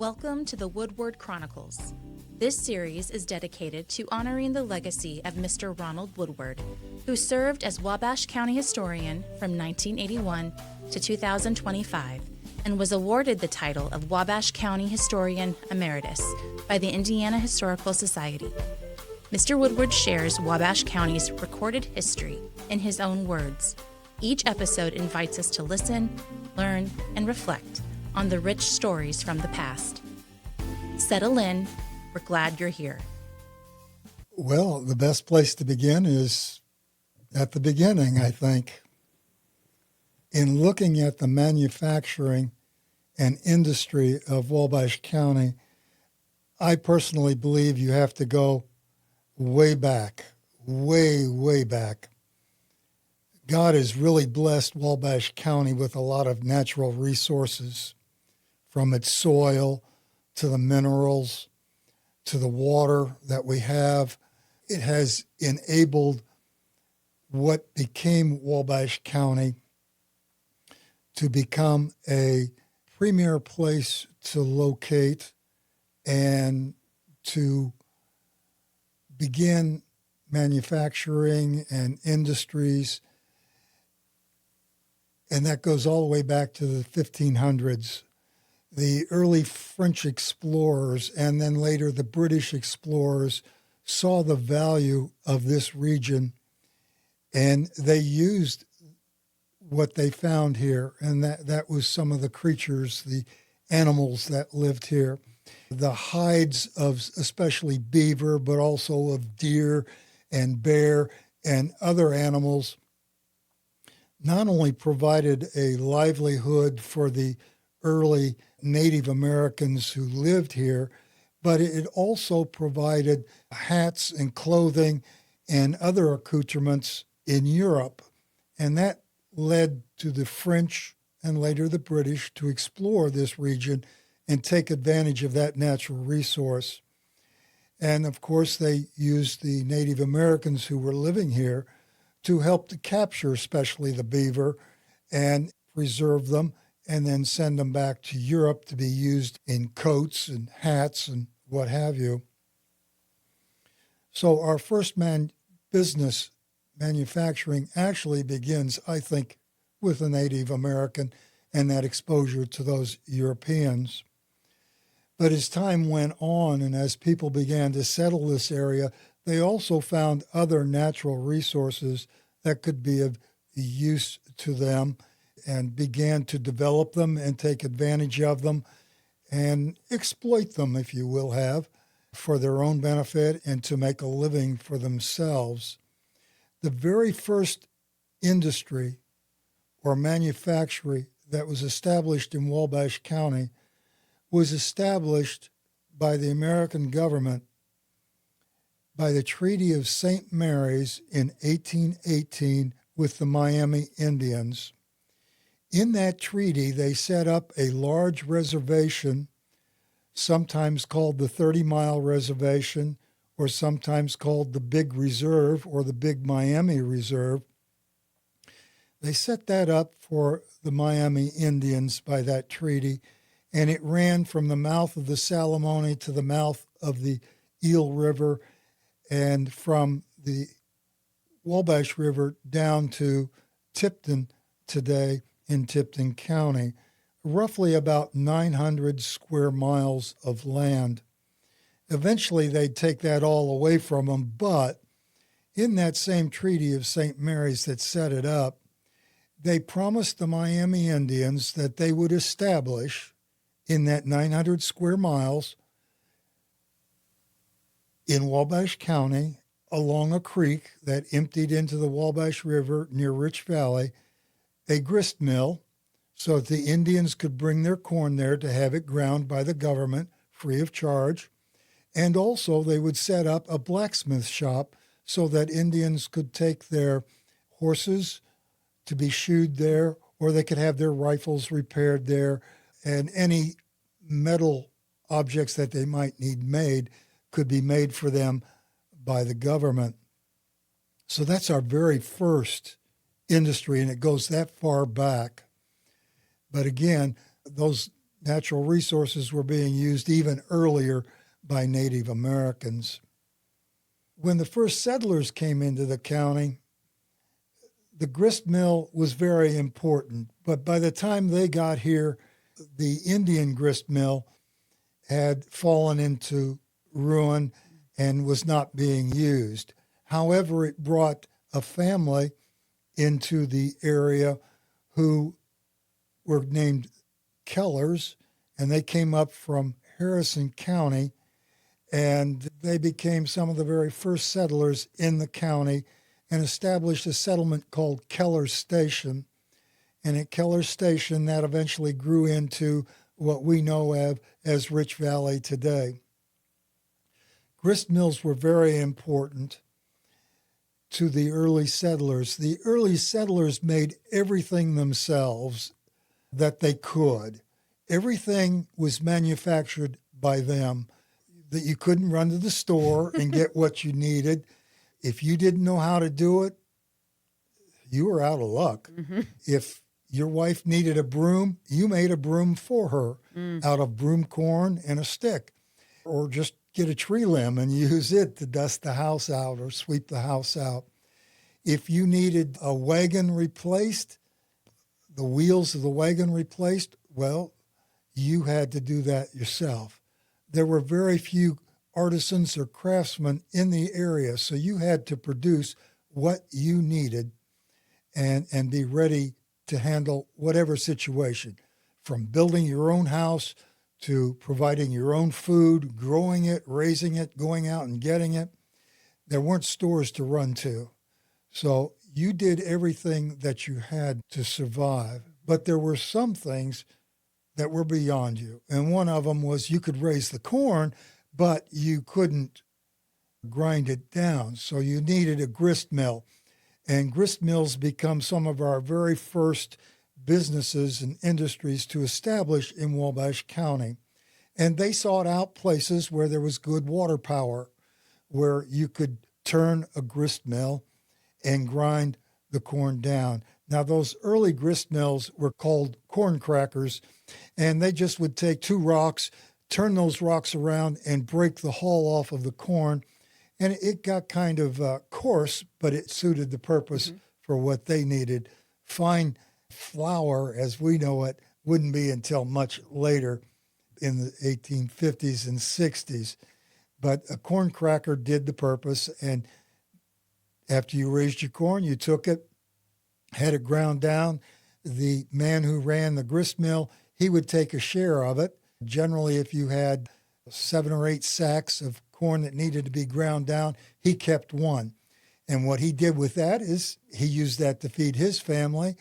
Welcome to the Woodward Chronicles. This series is dedicated to honoring the legacy of Mr. Ronald Woodward, who served as Wabash County historian from 1981 to 2025 and was awarded the title of Wabash County Historian Emeritus by the Indiana Historical Society. Mr. Woodward shares Wabash County's recorded history in his own words. Each episode invites us to listen, learn, and reflect on the rich stories from the past. Settle in. We're glad you're here. Well, the best place to begin is at the beginning, I think. In looking at the manufacturing and industry of Wabash County, I personally believe you have to go way back, way back. God has really blessed Wabash County with a lot of natural resources, from its soil to the minerals to the water that we have. It has enabled what became Wabash County to become a premier place to locate and to begin manufacturing and industries. And that goes all the way back to the 1500s. The early French explorers and then later the British explorers saw the value of this region, and they used what they found here, and that was some of the creatures, the animals that lived here. The hides of especially beaver, but also of deer and bear and other animals not only provided a livelihood for the early Native Americans who lived here, but it also provided hats and clothing and other accoutrements in Europe. And that led to the French and later the British to explore this region and take advantage of that natural resource. And of course, they used the Native Americans who were living here to help to capture especially the beaver and preserve them and then send them back to Europe to be used in coats and hats and what have you. So our first business manufacturing actually begins, I think, with a Native American and that exposure to those Europeans. But as time went on and as people began to settle this area, they also found other natural resources that could be of use to them and began to develop them and take advantage of them and exploit them, if you will have, for their own benefit and to make a living for themselves. The very first industry or manufactory that was established in Wabash County was established by the American government by the Treaty of St. Mary's in 1818 with the Miami Indians. In that treaty, they set up a large reservation, sometimes called the 30-Mile Reservation, or sometimes called the Big Reserve or the Big Miami Reserve. They set that up for the Miami Indians by that treaty, and it ran from the mouth of the Salamone to the mouth of the Eel River and from the Wabash River down to Tipton today in Tipton County, roughly about 900 square miles of land. Eventually, they'd take that all away from them, but in that same Treaty of St. Mary's that set it up, they promised the Miami Indians that they would establish in that 900 square miles in Wabash County along a creek that emptied into the Wabash River near Rich Valley, a grist mill so that the Indians could bring their corn there to have it ground by the government free of charge. And also they would set up a blacksmith shop so that Indians could take their horses to be shoed there, or they could have their rifles repaired there, and any metal objects that they might need made could be made for them by the government. So that's our very first industry, and it goes that far back. But again, those natural resources were being used even earlier by Native Americans. When the first settlers came into the county, the grist mill was very important, but by the time they got here, the Indian grist mill had fallen into ruin and was not being used. However, it brought a family into the area who were named Kellers, and they came up from Harrison County, and they became some of the very first settlers in the county and established a settlement called Keller Station. And at Keller Station, that eventually grew into what we know of as Rich Valley today. Grist mills were very important to the early settlers. The early settlers made everything themselves that they could. Everything was manufactured by them, that you couldn't run to the store and get what you needed. If you didn't know how to do it, you were out of luck. Mm-hmm. If your wife needed a broom, you made a broom for her out of broom corn and a stick, or just get a tree limb and use it to dust the house out or sweep the house out. If you needed a wagon replaced, the wheels of the wagon replaced, well, you had to do that yourself. There were very few artisans or craftsmen in the area, so you had to produce what you needed and be ready to handle whatever situation, from building your own house to providing your own food, growing it, raising it, going out and getting it. There weren't stores to run to. So you did everything that you had to survive. But there were some things that were beyond you. And one of them was you could raise the corn, but you couldn't grind it down. So you needed a grist mill. And grist mills become some of our very first businesses and industries to establish in Wabash County. And they sought out places where there was good water power, where you could turn a grist mill and grind the corn down. Now, those early grist mills were called corn crackers, and they just would take two rocks, turn those rocks around, and break the hull off of the corn. And it got kind of coarse, but it suited the purpose for what they needed. Fine flour, as we know it, wouldn't be until much later in the 1850s and 60s. But a corn cracker did the purpose, and after you raised your corn, you took it, had it ground down. The man who ran the grist mill, he would take a share of it. Generally, if you had 7 or 8 sacks of corn that needed to be ground down, he kept one. And what he did with that is he used that to feed his family.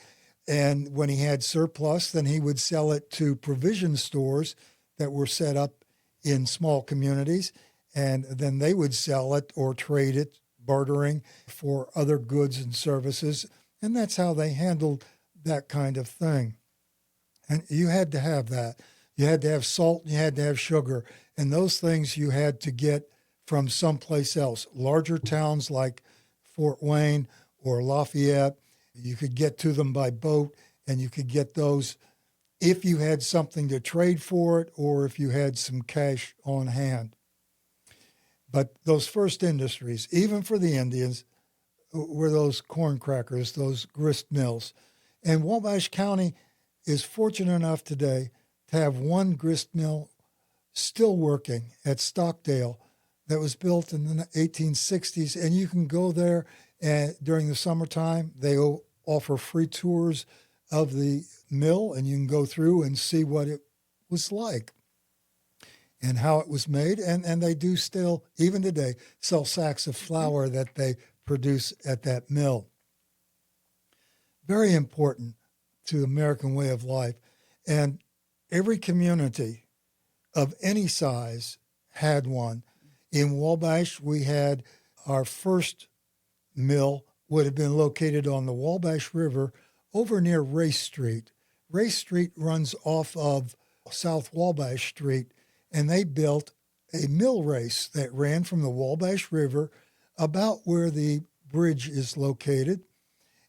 And when he had surplus, then he would sell it to provision stores that were set up in small communities. And then they would sell it or trade it, bartering for other goods and services. And that's how they handled that kind of thing. And you had to have that. You had to have salt, and you had to have sugar. And those things you had to get from someplace else. Larger towns like Fort Wayne or Lafayette, you could get to them by boat, and you could get those if you had something to trade for it or if you had some cash on hand. But those first industries, even for the Indians, were those corn crackers, those grist mills. And Wabash County is fortunate enough today to have one grist mill still working at Stockdale that was built in the 1860s. And you can go there and during the summertime. They offer free tours of the mill, and you can go through and see what it was like and how it was made. And they do still, even today, sell sacks of flour that they produce at that mill. Very important to the American way of life. And every community of any size had one. In Wabash, we had our first mill would have been located on the Wabash River over near Race Street. Race Street runs off of South Wabash Street, and they built a mill race that ran from the Wabash River about where the bridge is located,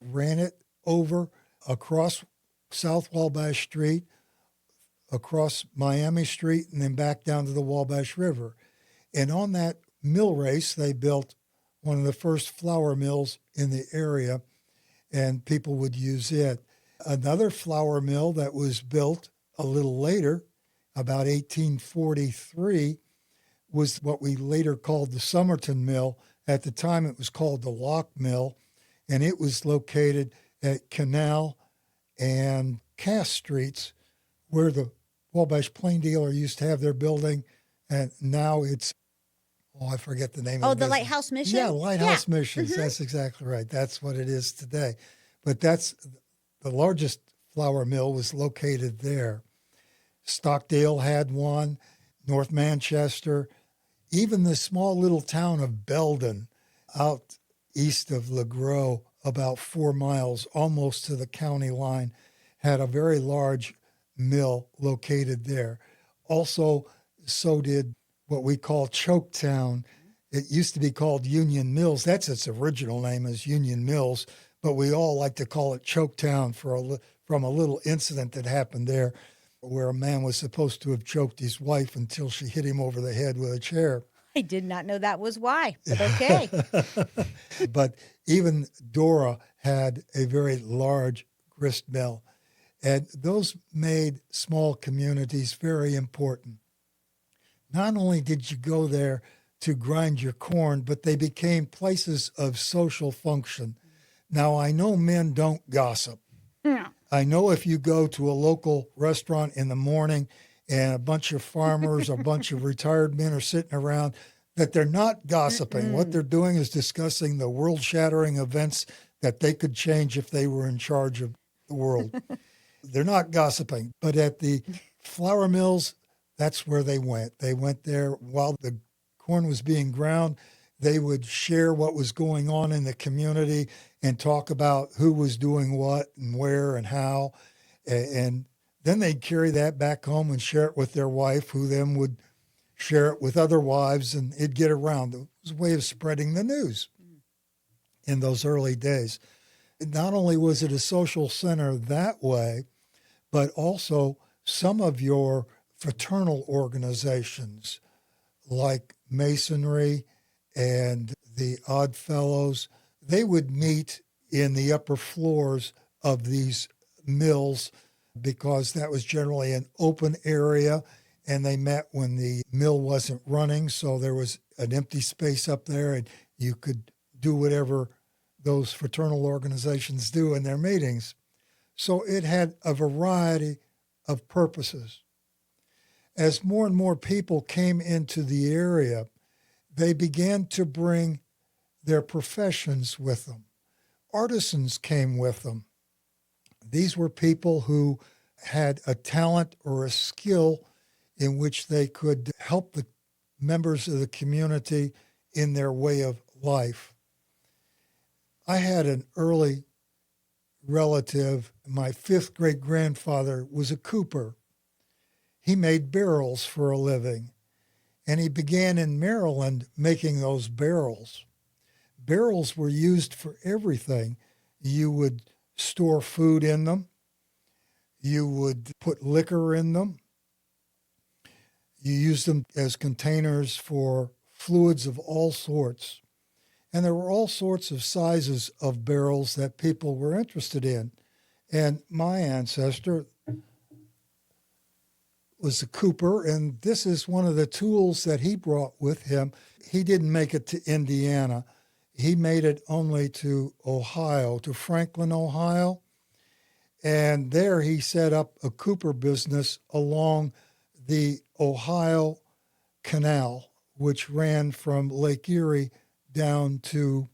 ran it over across South Wabash Street, across Miami Street and then back down to the Wabash River. And on that mill race, they built one of the first flour mills in the area, and people would use it. Another flour mill that was built a little later, about 1843, was what we later called the Somerton Mill. At the time, it was called the Lock Mill, and it was located at Canal and Cass Streets, where the Wabash Plain Dealer used to have their building, and now it's, I forget the name of it. Oh, the Lighthouse Mission? Yeah, Lighthouse Missions. Mm-hmm. That's exactly right. That's what it is today. But that's the largest flour mill was located there. Stockdale had one, North Manchester, even the small little town of Belden out east of LeGros, about 4 miles, almost to the county line, had a very large mill located there. Also, so did what we call Choketown. It used to be called Union Mills. That's its original name, is Union Mills, but we all like to call it Choketown from a little incident that happened there where a man was supposed to have choked his wife until she hit him over the head with a chair. I did not know that was why, but okay. But even Dora had a very large grist mill, and those made small communities very important. Not only did you go there to grind your corn, but they became places of social function. Now, I know men don't gossip. No. I know if you go to a local restaurant in the morning and a bunch of farmers, a bunch of retired men are sitting around, that they're not gossiping. Mm-mm. What they're doing is discussing the world-shattering events that they could change if they were in charge of the world. They're not gossiping. But at the flour mills, that's where they went. They went there while the corn was being ground. They would share what was going on in the community and talk about who was doing what and where and how. And then they'd carry that back home and share it with their wife, who then would share it with other wives, and it'd get around. It was a way of spreading the news in those early days. Not only was it a social center that way, but also some of your fraternal organizations like Masonry and the Odd Fellows, they would meet in the upper floors of these mills because that was generally an open area, and they met when the mill wasn't running, so there was an empty space up there and you could do whatever those fraternal organizations do in their meetings. So it had a variety of purposes. As more and more people came into the area, they began to bring their professions with them. Artisans came with them. These were people who had a talent or a skill in which they could help the members of the community in their way of life. I had an early relative. My fifth great-grandfather was a cooper. He made barrels for a living, and he began in Maryland making those barrels. Barrels were used for everything. You would store food in them. You would put liquor in them. You used them as containers for fluids of all sorts. And there were all sorts of sizes of barrels that people were interested in. And my ancestor was a cooper, and this is one of the tools that he brought with him. He didn't make it to Indiana. He made it only to Ohio, to Franklin, Ohio. And there he set up a cooper business along the Ohio Canal, which ran from Lake Erie down to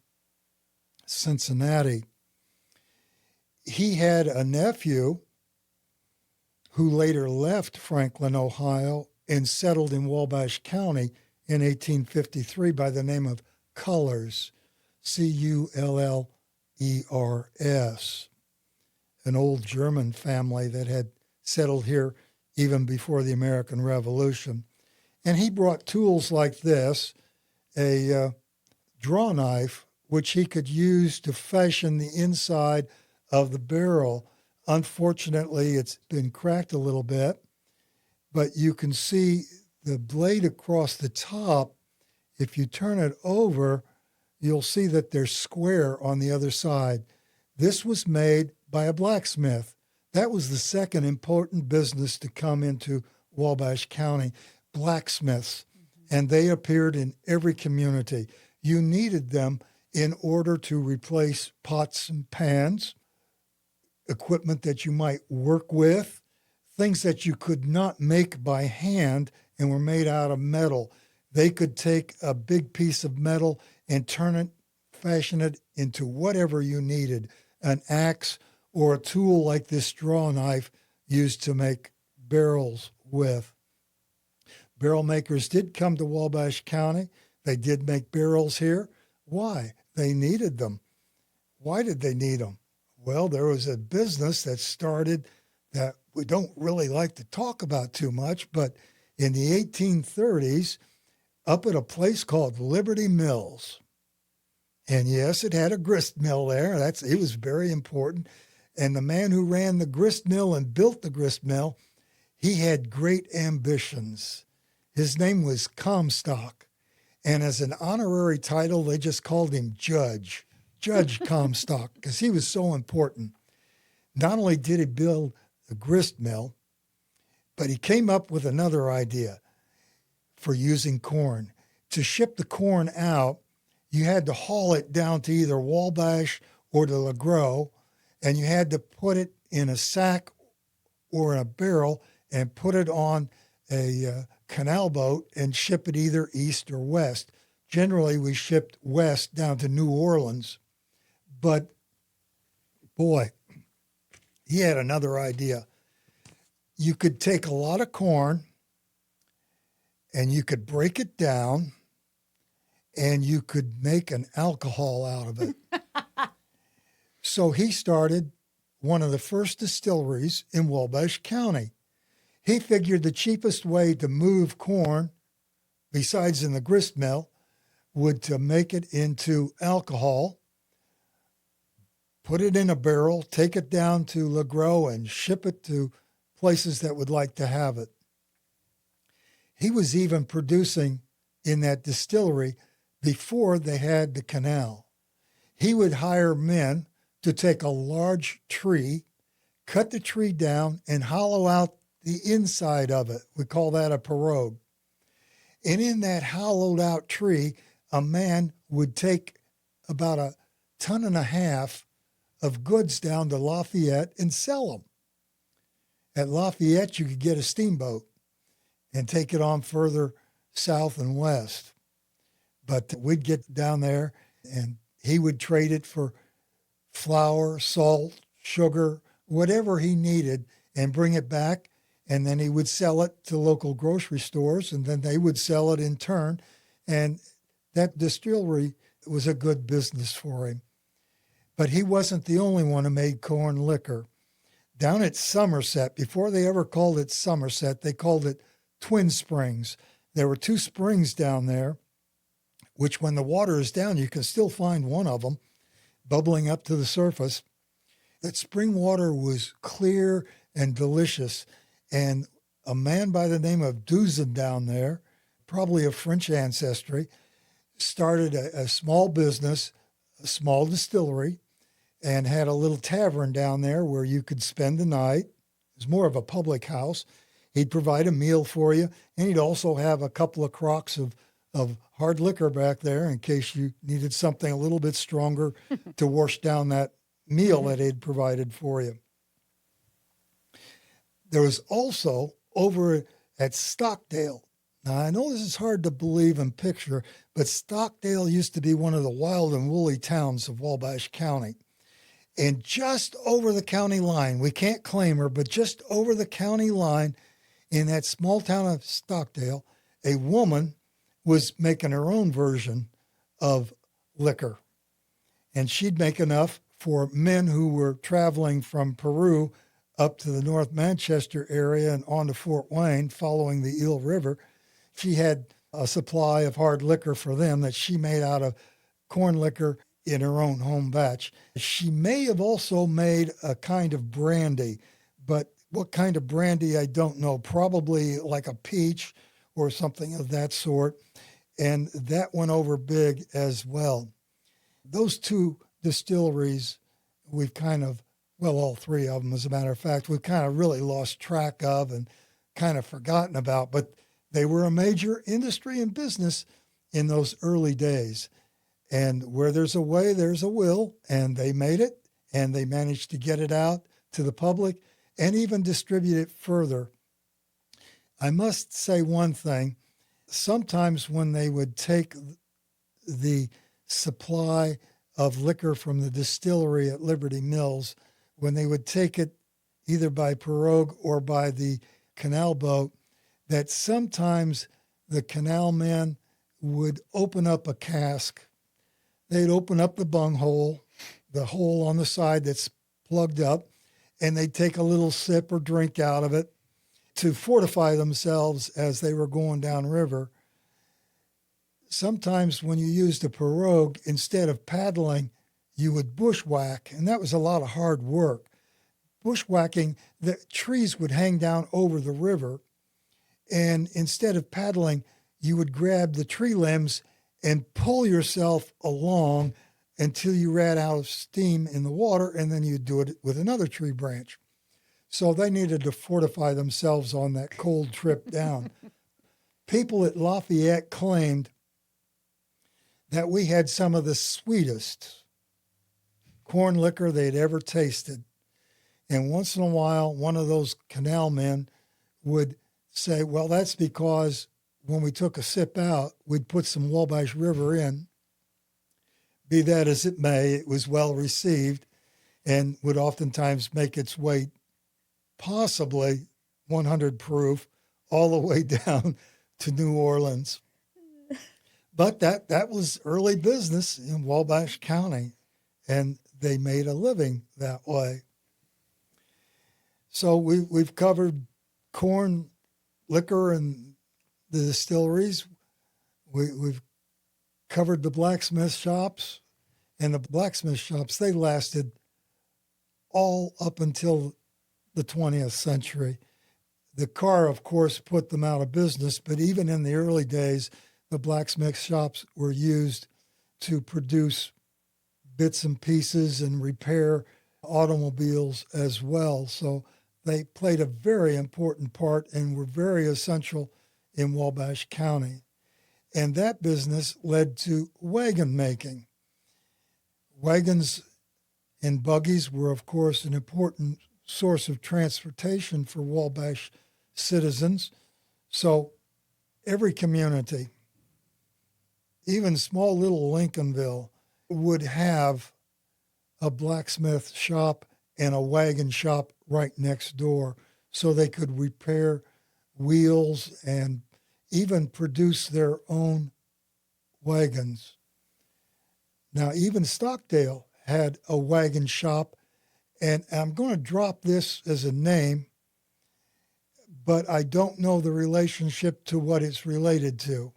Cincinnati. He had a nephew who later left Franklin, Ohio, and settled in Wabash County in 1853 by the name of Cullers, Cullers, an old German family that had settled here even before the American Revolution. And he brought tools like this, a draw knife, which he could use to fashion the inside of the barrel. Unfortunately, it's been cracked a little bit, but you can see the blade across the top. If you turn it over, you'll see that there's square on the other side. This was made by a blacksmith. That was the second important business to come into Wabash County, blacksmiths. And they appeared in every community. You needed them in order to replace pots and pans, equipment that you might work with, things that you could not make by hand and were made out of metal. They could take a big piece of metal and fashion it into whatever you needed, an axe or a tool like this straw knife used to make barrels with. Barrel makers did come to Wabash County. They did make barrels here. Why? They needed them. Why did they need them? Well, there was a business that started that we don't really like to talk about too much, but in the 1830s, up at a place called Liberty Mills. And yes, it had a grist mill there. It was very important. And the man who ran the grist mill and built the grist mill, he had great ambitions. His name was Comstock. And as an honorary title, they just called him Judge Comstock, because he was so important. Not only did he build the grist mill, but he came up with another idea for using corn. To ship the corn out, you had to haul it down to either Wabash or to LaGros, and you had to put it in a sack or in a barrel and put it on a canal boat and ship it either east or west. Generally, we shipped west down to New Orleans. But, boy, he had another idea. You could take a lot of corn and you could break it down and you could make an alcohol out of it. So he started one of the first distilleries in Wabash County. He figured the cheapest way to move corn, besides in the grist mill, would to make it into alcohol, put it in a barrel, take it down to LaGros, and ship it to places that would like to have it. He was even producing in that distillery before they had the canal. He would hire men to take a large tree, cut the tree down, and hollow out the inside of it. We call that a pirogue. And in that hollowed out tree, a man would take about 1.5 tons of goods down to Lafayette and sell them. At Lafayette, you could get a steamboat and take it on further south and west. But we'd get down there and he would trade it for flour, salt, sugar, whatever he needed, and bring it back. And then he would sell it to local grocery stores, and then they would sell it in turn. And that distillery was a good business for him. But he wasn't the only one who made corn liquor. Down at Somerset, before they ever called it Somerset, they called it Twin Springs. There were 2 springs down there, which when the water is down, you can still find one of them bubbling up to the surface. That spring water was clear and delicious. And a man by the name of Duzin down there, probably of French ancestry, started a small business, a small distillery, and had a little tavern down there where you could spend the night. It was more of a public house. He'd provide a meal for you, and he'd also have a couple of crocks of hard liquor back there in case you needed something a little bit stronger to wash down that meal that he'd provided for you. There was also over at Stockdale. Now, I know this is hard to believe and picture, but Stockdale used to be one of the wild and woolly towns of Wabash County. And just over the county line, we can't claim her, but just over the county line in that small town of Stockdale, a woman was making her own version of liquor. And she'd make enough for men who were traveling from Peru up to the North Manchester area and on to Fort Wayne following the Eel River. She had a supply of hard liquor for them that she made out of corn liquor in her own home batch. She may have also made a kind of brandy, but What kind of brandy, I don't know. Probably like a peach or something of that sort. And that went over big as well. Those two distilleries, we've kind of, well, all three of them, as a matter of fact, we've kind of really lost track of and kind of forgotten about. But they were a major industry and business in those early days. And where there's a way, there's a will. And they made it, and they managed to get it out to the public and even distribute it further. I must say one thing. Sometimes when they would take the supply of liquor from the distillery at Liberty Mills, when they would take it either by pirogue or by the canal boat, that sometimes the canal men would open up a cask. They'd open up the bunghole, the hole on the side that's plugged up, and they'd take a little sip or drink out of it to fortify themselves as they were going downriver. Sometimes when you used a pirogue, instead of paddling, you would bushwhack, and that was a lot of hard work. Bushwhacking, the trees would hang down over the river, and instead of paddling, you would grab the tree limbs and pull yourself along until you ran out of steam in the water, and then you'd do it with another tree branch. So they needed to fortify themselves on that cold trip down. People at Lafayette claimed that we had some of the sweetest corn liquor they'd ever tasted. And once in a while, one of those canal men would say, well, that's because when we took a sip out, we'd put some Wabash River in. Be that as it may, it was well received and would oftentimes make its way possibly 100 proof all the way down to New Orleans. But that was early business in Wabash County, and they made a living that way. So we've covered corn, liquor, and the distilleries. We've covered the blacksmith shops, and the blacksmith shops, they lasted all up until the 20th century. The car, of course, put them out of business, but even in the early days, the blacksmith shops were used to produce bits and pieces and repair automobiles as well. So they played a very important part and were very essential in Wabash County. And that business led to wagon making. Wagons and buggies were, of course, an important source of transportation for Wabash citizens. So every community, even small little Lincolnville, would have a blacksmith shop and a wagon shop right next door so they could repair wheels and even produce their own wagons. Now, even Stockdale had a wagon shop, and I'm going to drop this as a name, but I don't know the relationship to what it's related to.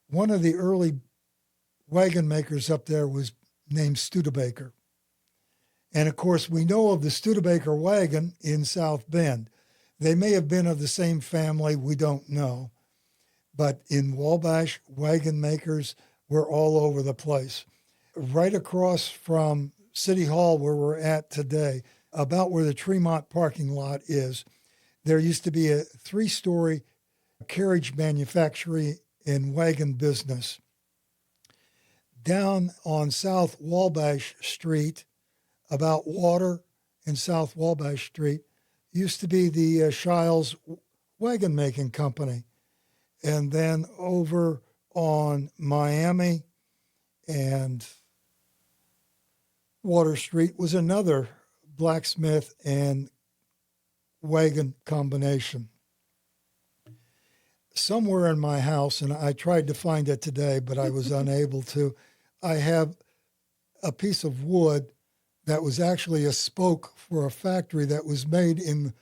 One of the early wagon makers up there was named Studebaker. And of course, we know of the Studebaker wagon in South Bend. They may have been of the same family, we don't know. But in Wabash, wagon makers were all over the place. Right across from City Hall, where we're at today, about where the Tremont parking lot is, there used to be a 3-story carriage manufacturing and wagon business. Down on South Wabash Street, about Water and South Wabash Street, used to be the Shiles Wagon Making Company. And then over on Miami and Water Street was another blacksmith and wagon combination. Somewhere in my house, and I tried to find it today, but I was unable to, I have a piece of wood that was actually a spoke for a factory that was made in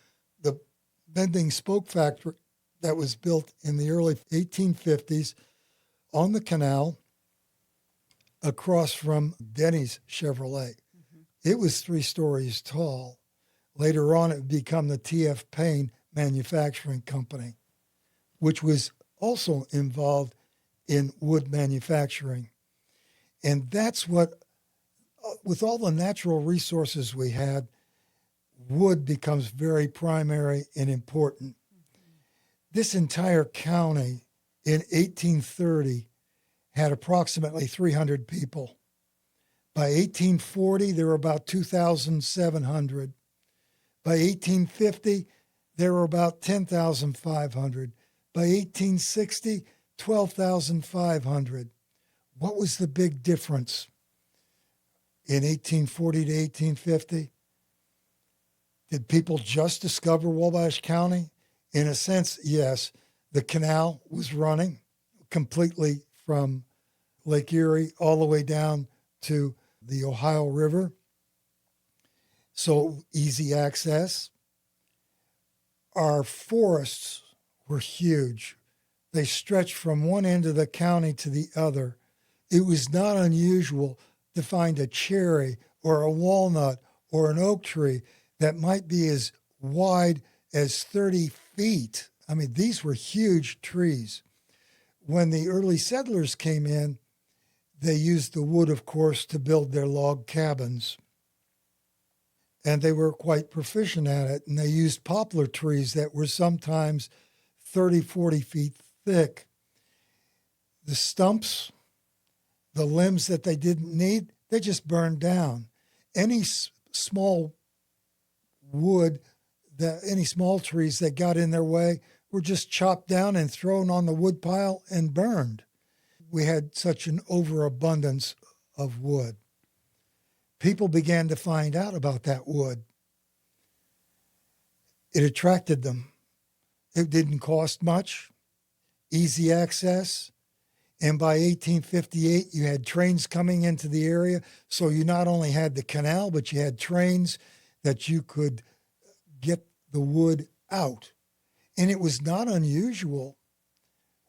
the bending spoke factory that was built in the early 1850s on the canal across from Denny's Chevrolet. Mm-hmm. It was 3 stories tall. Later on, it would become the T.F. Payne Manufacturing Company, which was also involved in wood manufacturing. And that's what, with all the natural resources we had, wood becomes very primary and important. This entire county in 1830 had approximately 300 people. By 1840, there were about 2,700. By 1850, there were about 10,500. By 1860, 12,500. What was the big difference in 1840 to 1850? Did people just discover Wabash County? In a sense, yes. The canal was running completely from Lake Erie all the way down to the Ohio River. So easy access. Our forests were huge. They stretched from one end of the county to the other. It was not unusual to find a cherry or a walnut or an oak tree that might be as wide as 30 feet. I mean, these were huge trees. When the early settlers came in, they used the wood, of course, to build their log cabins. And they were quite proficient at it. And they used poplar trees that were sometimes 30, 40 feet thick. The stumps, the limbs that they didn't need, they just burned down. Any small wood, any small trees that got in their way were just chopped down and thrown on the wood pile and burned. We had such an overabundance of wood. People began to find out about that wood. It attracted them. It didn't cost much, easy access. And by 1858, you had trains coming into the area. So you not only had the canal, but you had trains that you could get the wood out. And it was not unusual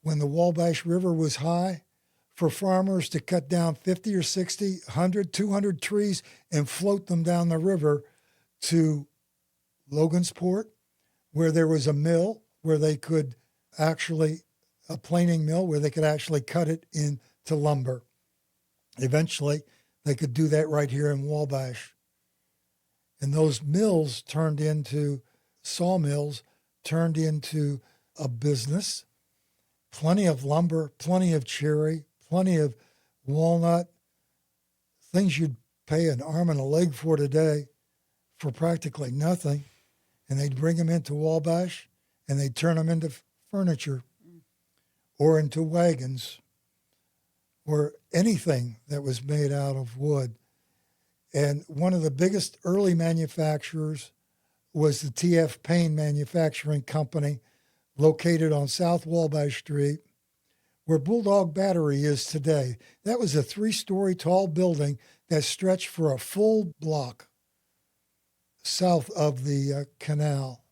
when the Wabash River was high for farmers to cut down 50 or 60, 100, 200 trees and float them down the river to Logansport, where there was a mill where they could actually, a planing mill where they could actually cut it into lumber. Eventually, they could do that right here in Wabash. And those mills turned into sawmills, turned into a business. Plenty of lumber, plenty of cherry, plenty of walnut, things you'd pay an arm and a leg for today for practically nothing. And they'd bring them into Wabash and they'd turn them into furniture or into wagons or anything that was made out of wood. And one of the biggest early manufacturers was the T.F. Payne Manufacturing Company, located on South Wabash Street, where Bulldog Battery is today. That was a 3-story tall building that stretched for a full block south of the canal.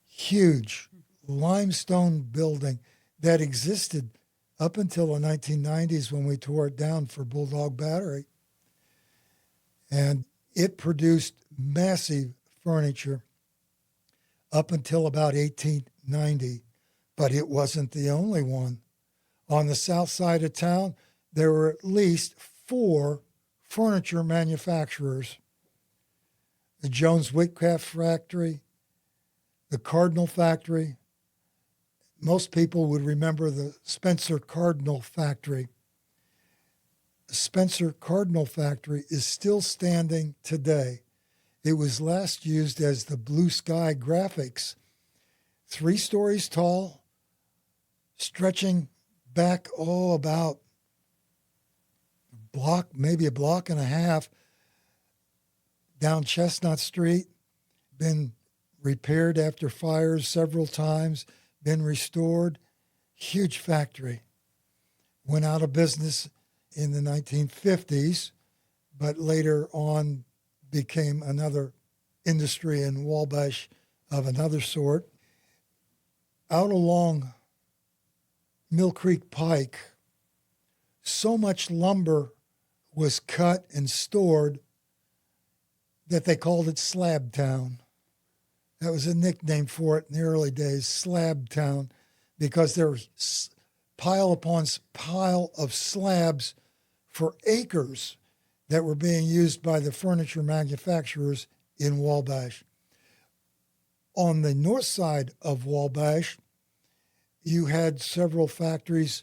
Huge limestone building that existed up until the 1990s when we tore it down for Bulldog Battery. And it produced massive furniture up until about 1890, but it wasn't the only one. On the south side of town, there were at least 4 furniture manufacturers. The Jones Whitcraft Factory, the Cardinal Factory. Most people would remember the Spencer Cardinal Factory. The Spencer Cardinal Factory is still standing today. It was last used as the Blue Sky Graphics. 3 stories tall, stretching back, about maybe a block and a half down Chestnut Street, been repaired after fires several times, been restored. Huge factory. Went out of business in the 1950s, but later on became another industry in Wabash of another sort. Out along Mill Creek Pike, so much lumber was cut and stored that they called it Slab Town. That was a nickname for it in the early days, Slab Town, because there was pile upon pile of slabs for acres that were being used by the furniture manufacturers in Wabash. On the north side of Wabash, you had several factories,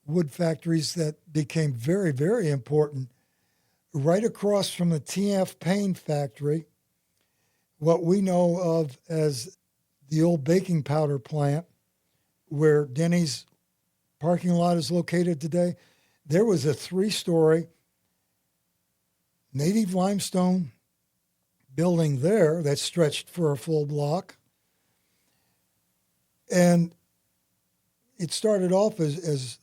wood factories that became very, very important. Right across from the T.F. Payne factory, what we know of as the old baking powder plant, where Denny's parking lot is located today, there was a 3-story native limestone building there that stretched for a full block. And it started off as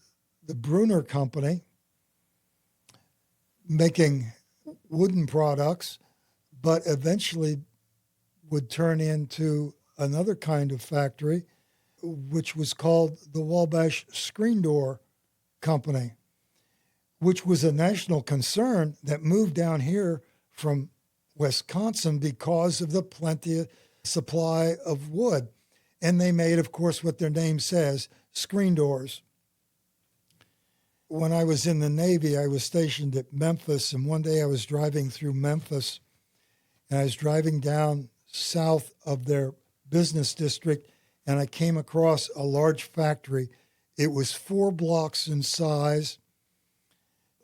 the Brunner Company, making wooden products, but eventually would turn into another kind of factory, which was called the Wabash Screen Door Company, which was a national concern that moved down here from Wisconsin because of the plenty of supply of wood. And they made, of course, what their name says, screen doors. When I was in the Navy, I was stationed at Memphis, and one day I was driving through Memphis, and I was driving down south of their business district, and I came across a large factory. It was 4 blocks in size,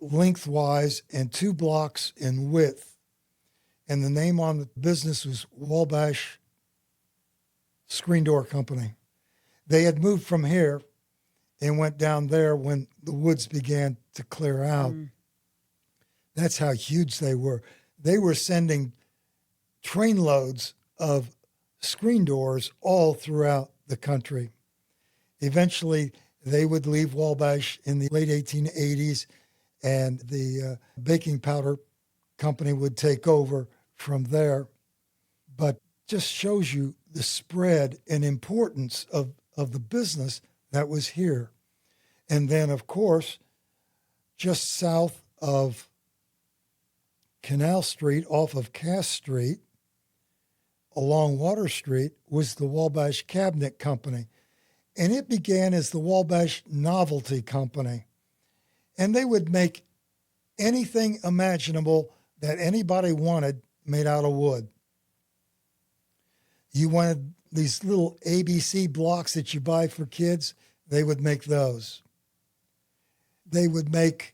lengthwise, and 2 blocks in width. And the name on the business was Wabash Screen Door Company. They had moved from here and went down there when the woods began to clear out. That's how huge they were. They were sending trainloads of screen doors all throughout the country. Eventually, they would leave Wabash in the late 1880s, and the baking powder company would take over from there. But just shows you the spread and importance of the business that was here. And then, of course, just south of Canal Street, off of Cass Street, along Water Street, was the Wabash Cabinet Company. And it began as the Wabash Novelty Company. And they would make anything imaginable that anybody wanted made out of wood. You wanted these little ABC blocks that you buy for kids, they would make those. They would make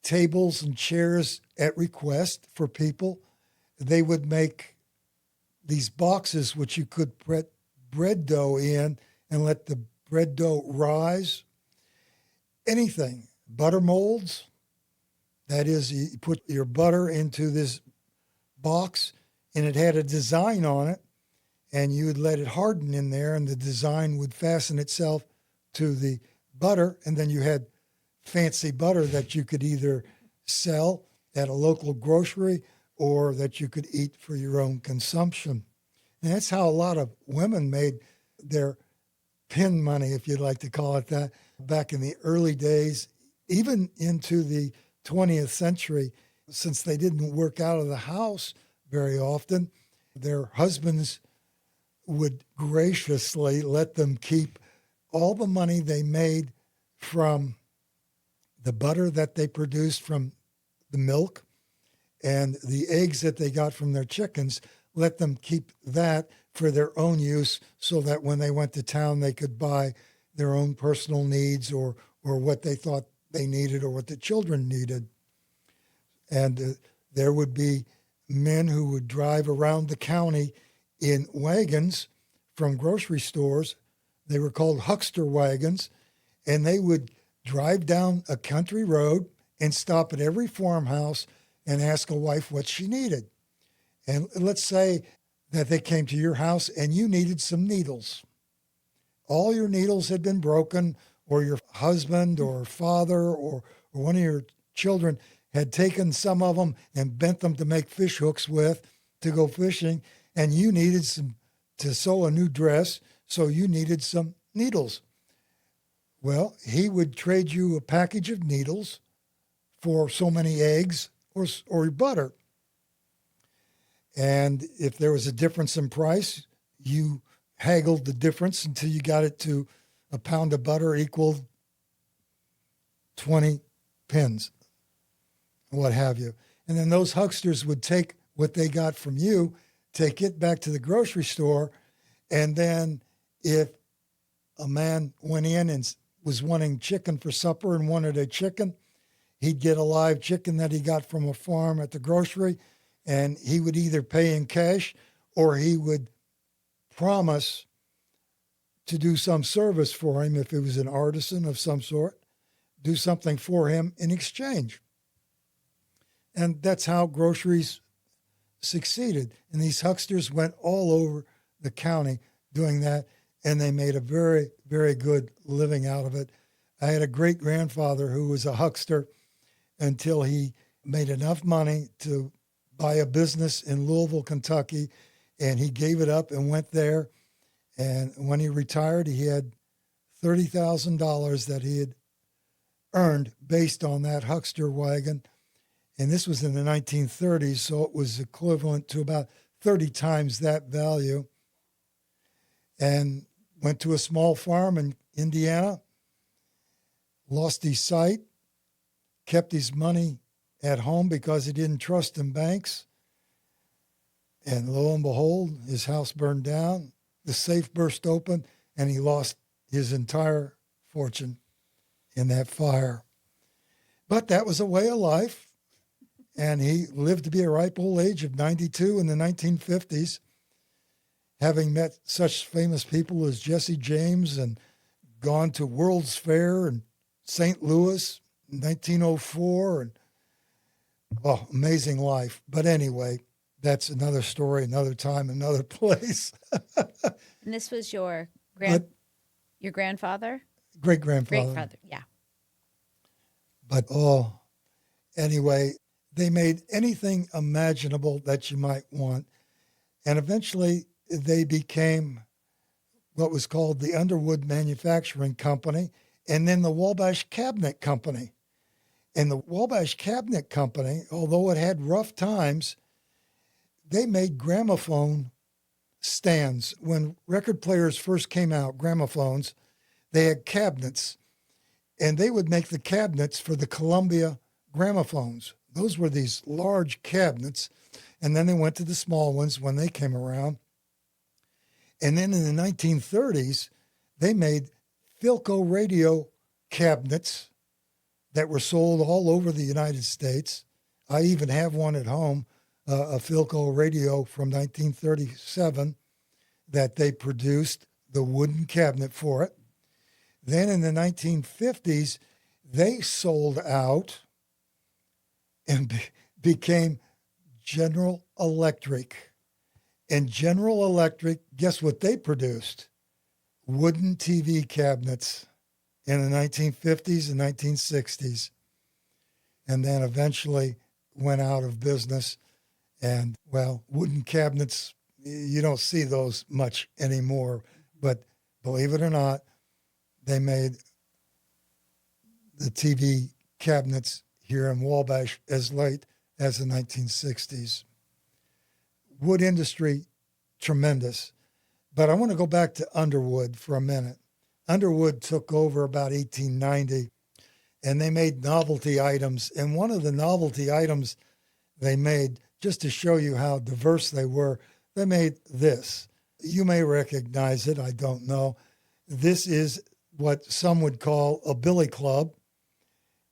tables and chairs at request for people. They would make these boxes which you could put bread dough in and let the bread dough rise. Anything. Butter molds. That is, you put your butter into this box and it had a design on it, and you would let it harden in there, and the design would fasten itself to the butter, and then you had fancy butter that you could either sell at a local grocery or that you could eat for your own consumption. And that's how a lot of women made their pin money, if you'd like to call it that, back in the early days, even into the 20th century. Since they didn't work out of the house very often, their husbands would graciously let them keep all the money they made from the butter that they produced from the milk and the eggs that they got from their chickens, let them keep that for their own use so that when they went to town, they could buy their own personal needs or what they thought they needed or what the children needed. And there would be men who would drive around the county in wagons from grocery stores. They were called huckster wagons, and they would drive down a country road and stop at every farmhouse and ask a wife what she needed. And let's say that they came to your house and you needed some needles. All your needles had been broken, or your husband or father or one of your children had taken some of them and bent them to make fish hooks with to go fishing, and you needed some to sew a new dress, so you needed some needles. Well, he would trade you a package of needles for so many eggs or butter. And if there was a difference in price, you haggled the difference until you got it to a pound of butter equaled 20 pins, what have you. And then those hucksters would take what they got from you, take it back to the grocery store, and then if a man went in and was wanting chicken for supper and wanted a chicken, he'd get a live chicken that he got from a farm at the grocery, and he would either pay in cash or he would promise to do some service for him if he was an artisan of some sort, do something for him in exchange. And that's how groceries succeeded. And these hucksters went all over the county doing that, and they made a very, very good living out of it. I had a great-grandfather who was a huckster until he made enough money to buy a business in Louisville, Kentucky, and he gave it up and went there. And when he retired, he had $30,000 that he had earned based on that huckster wagon. And this was in the 1930s, so it was equivalent to about 30 times that value. And went to a small farm in Indiana, lost his sight, kept his money at home because he didn't trust in banks. And lo and behold, his house burned down, the safe burst open, and he lost his entire fortune in that fire. But that was a way of life, and he lived to be a ripe old age of 92 in the 1950s, having met such famous people as Jesse James and gone to World's Fair in St. Louis in 1904. And, amazing life. But anyway, that's another story, another time, another place. And this was your grandfather? Great-grandfather. Great-father, yeah. But, anyway, they made anything imaginable that you might want. And eventually they became what was called the Underwood Manufacturing Company, and then the Wabash Cabinet Company. And the Wabash Cabinet Company, although it had rough times, they made gramophone stands. When record players first came out, gramophones, they had cabinets, and they would make the cabinets for the Columbia gramophones. Those were these large cabinets, and then they went to the small ones when they came around. And then in the 1930s, they made Philco radio cabinets that were sold all over the United States. I even have one at home, a Philco radio from 1937 that they produced, the wooden cabinet for it. Then in the 1950s, they sold out and became General Electric. And General Electric, guess what they produced? Wooden TV cabinets in the 1950s and 1960s. And then eventually went out of business. And, well, wooden cabinets, you don't see those much anymore. But believe it or not, they made the TV cabinets here in Wabash as late as the 1960s. Wood industry, tremendous. But I want to go back to Underwood for a minute. Underwood took over about 1890, and they made novelty items. And one of the novelty items they made, just to show you how diverse they were, they made this. You may recognize it, I don't know. This is what some would call a billy club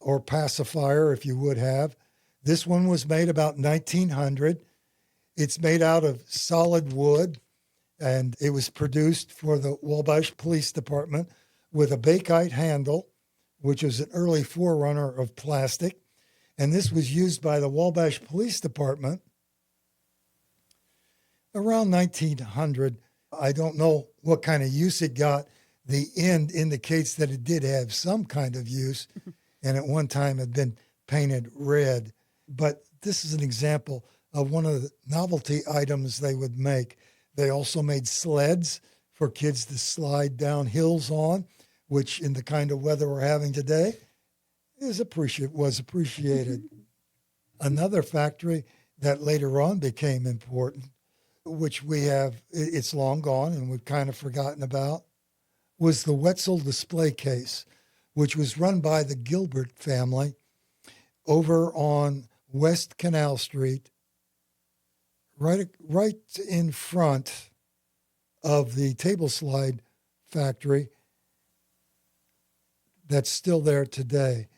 or pacifier, if you would have. This one was made about 1900. It's made out of solid wood, and it was produced for the Wabash Police Department with a bakelite handle, which was an early forerunner of plastic. And this was used by the Wabash Police Department around 1900. I don't know what kind of use it got. The end indicates that it did have some kind of use, and at one time had been painted red. But this is an example of one of the novelty items they would make. They also made sleds for kids to slide down hills on, which in the kind of weather we're having today was appreciated. Another factory that later on became important, which it's long gone and we've kind of forgotten about, was the Wetzel display case, which was run by the Gilbert family over on West Canal Street, right in front of the table slide factory that's still there today.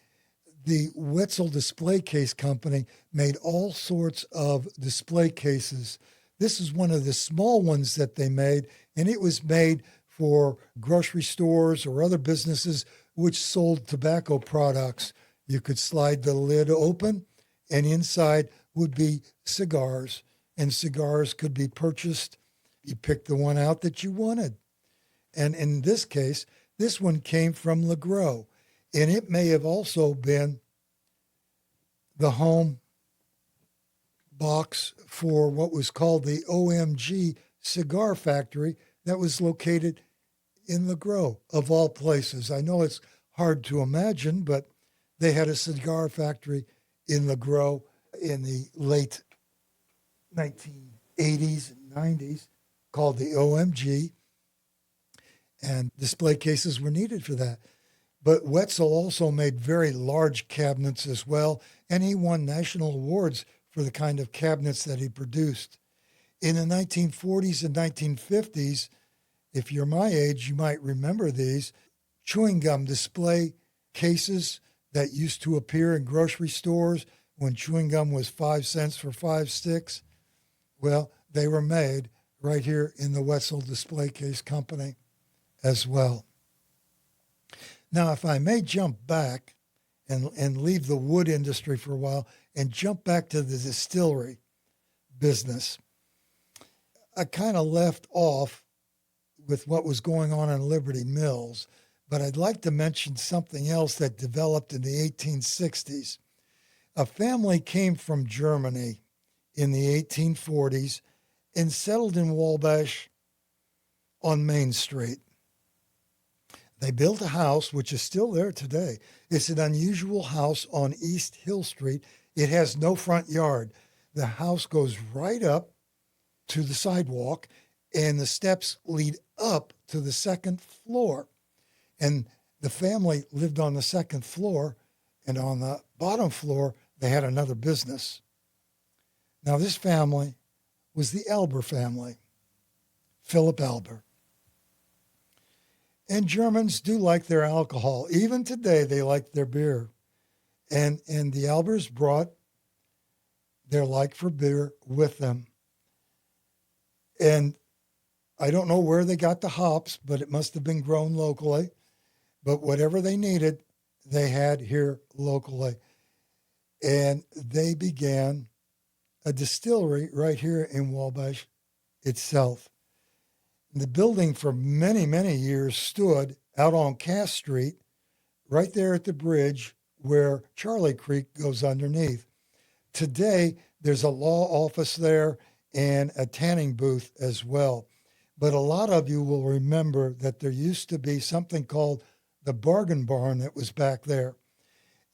The Wetzel Display Case Company made all sorts of display cases. This is one of the small ones that they made, and it was made for grocery stores or other businesses which sold tobacco products. You could slide the lid open, and inside would be cigars, and cigars could be purchased. You picked the one out that you wanted. And in this case, this one came from LeGros, and it may have also been the home box for what was called the OMG cigar factory that was located in LeGros, of all places. I know it's hard to imagine, but they had a cigar factory in LeGros in the late 1980s and 90s called the OMG, and display cases were needed for that. But Wetzel also made very large cabinets as well, and he won national awards for the kind of cabinets that he produced. In the 1940s and 1950s, if you're my age, you might remember these chewing gum display cases that used to appear in grocery stores when chewing gum was 5 cents for 5 sticks. Well, they were made right here in the Wetzel Display Case Company as well. Now, if I may jump back and leave the wood industry for a while and jump back to the distillery business, I kind of left off with what was going on in Liberty Mills, but I'd like to mention something else that developed in the 1860s. A family came from Germany in the 1840s and settled in Wabash on Main Street. They built a house, which is still there today. It's an unusual house on East Hill Street. It has no front yard. The house goes right up to the sidewalk, and the steps lead up to the second floor. And the family lived on the second floor, and on the bottom floor, they had another business. Now, this family was the Alber family, Philip Alber. And Germans do like their alcohol. Even today, they like their beer. And the Albers brought their like for beer with them. And I don't know where they got the hops, but it must have been grown locally. But whatever they needed, they had here locally. And they began a distillery right here in Wabash itself. The building for many, many years stood out on Cass Street, right there at the bridge where Charlie Creek goes underneath. Today, there's a law office there and a tanning booth as well. But a lot of you will remember that there used to be something called the Bargain Barn that was back there.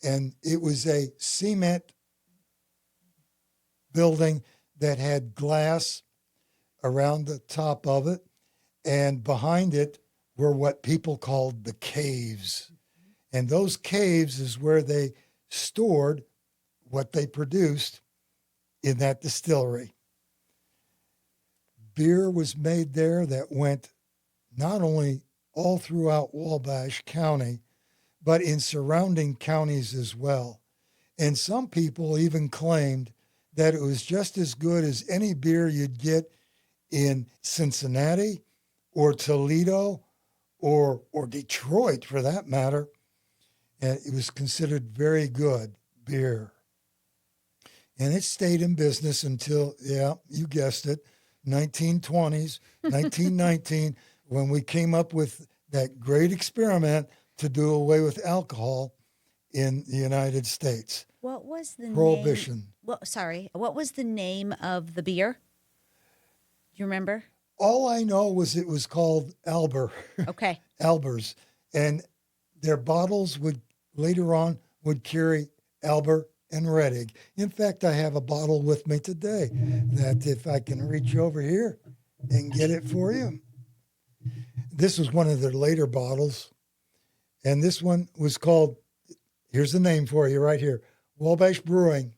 And it was a cement building that had glass around the top of it. And behind it were what people called the caves. And those caves is where they stored what they produced in that distillery. Beer was made there that went not only all throughout Wabash County, but in surrounding counties as well. And some people even claimed that it was just as good as any beer you'd get in Cincinnati or Toledo or Detroit, for that matter. And it was considered very good beer. And it stayed in business until, yeah, you guessed it, 1920s, 1919, when we came up with that great experiment to do away with alcohol in the United States. What was the Prohibition. name? Well, sorry. What was the name of the beer? Do you remember? All I know was it was called Alber. Okay. Albers. And their bottles would later on would carry Alber and Rettig. In fact, I have a bottle with me today that if I can reach over here and get it for you. This was one of their later bottles. And this one was called, here's the name for you right here, Wabash Brewing,